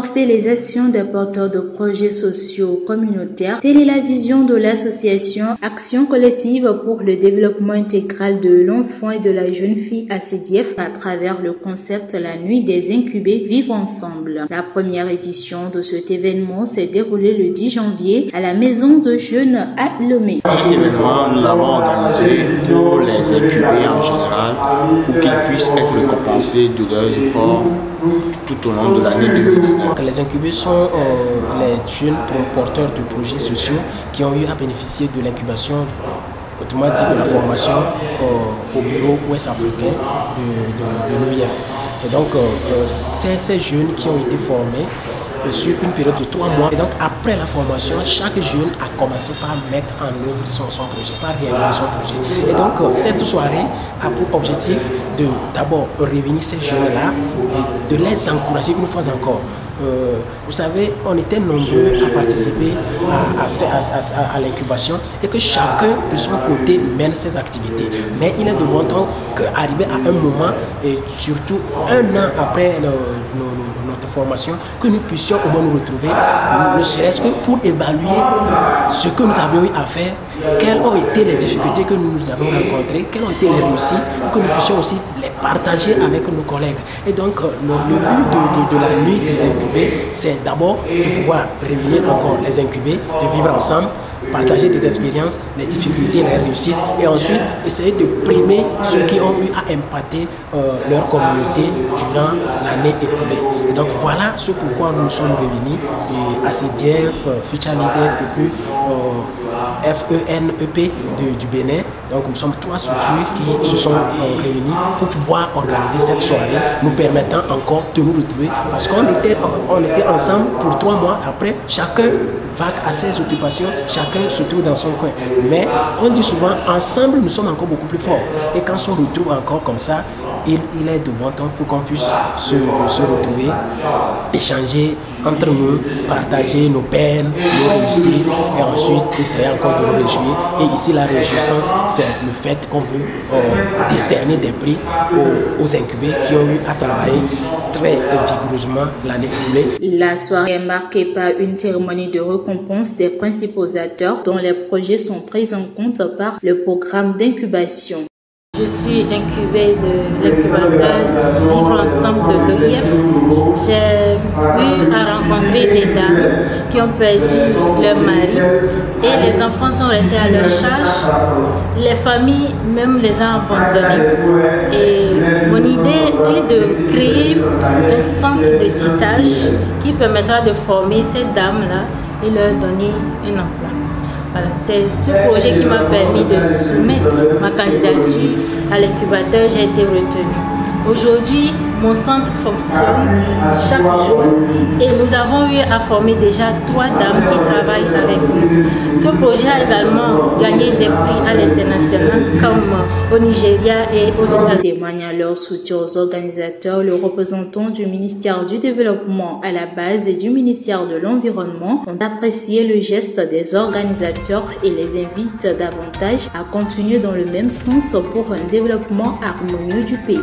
renforcer les actions des porteurs de projets sociaux communautaires. Telle est la vision de l'association Action collective pour le développement intégral de l'enfant et de la jeune fille ACDF à travers le concept La Nuit des Incubés Vivre Ensemble. La première édition de cet événement s'est déroulée le 10 janvier à la Maison de Jeunes à Lomé. Cet événement, nous l'avons organisé pour les incubés en général, pour qu'ils puissent être récompensés de leurs efforts tout au long de l'année 2019. Les incubés sont les jeunes porteurs de projets sociaux qui ont eu à bénéficier de l'incubation, autrement dit de la formation au bureau ouest-africain de l'OIF. Et donc, ces jeunes qui ont été formés sur une période de 3 mois. Et donc, après la formation, chaque jeune a commencé par mettre en œuvre son projet, par réaliser son projet. Et donc, cette soirée a pour objectif de d'abord réunir ces jeunes-là et de les encourager une fois encore. Vous savez, on était nombreux à participer à l'incubation et que chacun de son côté mène ses activités. Mais il est de bon temps qu'arriver à un moment, et surtout 1 an après notre formation, que nous puissions au moins nous retrouver, ne serait-ce que pour évaluer ce que nous avions eu à faire, quelles ont été les difficultés que nous avons rencontrées, quelles ont été les réussites, pour que nous puissions aussi les partager avec nos collègues. Et donc, le but de la nuit des incubés, c'est d'abord de pouvoir réunir encore les incubés, de vivre ensemble, partager des expériences, les difficultés, les réussites, et ensuite essayer de primer ceux qui ont eu à impacter leur communauté durant l'année écoulée. Et donc voilà ce pourquoi nous sommes réunis, et ACDF, Future Leaders et puis FENEP du Bénin. Donc nous sommes 3 structures qui se sont réunies pour pouvoir organiser cette soirée, nous permettant encore de nous retrouver, parce qu'on était ensemble pour 3 mois. Après, chacun vague à ses occupations, chacun se trouve dans son coin. Mais on dit souvent, ensemble nous sommes encore beaucoup plus forts. Et quand on se retrouve encore comme ça, il est de bon temps pour qu'on puisse se retrouver, échanger entre nous, partager nos peines, nos réussites, et ensuite essayer encore de nous réjouir. Et ici, la réjouissance, c'est le fait qu'on veut décerner des prix aux incubés qui ont eu à travailler très vigoureusement l'année écoulée. La soirée est marquée par une cérémonie de récompense des principaux acteurs dont les projets sont pris en compte par le programme d'incubation. Je suis incubée de l'incubateur Vivre Ensemble de l'OIF. J'ai eu à rencontrer des dames qui ont perdu leur mari et les enfants sont restés à leur charge. Les familles même les ont abandonnés. Et mon idée est de créer un centre de tissage qui permettra de former ces dames-là et leur donner un emploi. Voilà, c'est ce projet qui m'a permis de soumettre ma candidature à l'incubateur. J'ai été retenue. Aujourd'hui, mon centre fonctionne chaque jour et nous avons eu à former déjà 3 dames qui travaillent avec nous. Ce projet a également gagné des prix à l'international comme au Nigeria et aux États-Unis. Témoignant leur soutien aux organisateurs, le représentant du ministère du Développement à la base et du ministère de l'Environnement ont apprécié le geste des organisateurs et les invitent davantage à continuer dans le même sens pour un développement harmonieux du pays.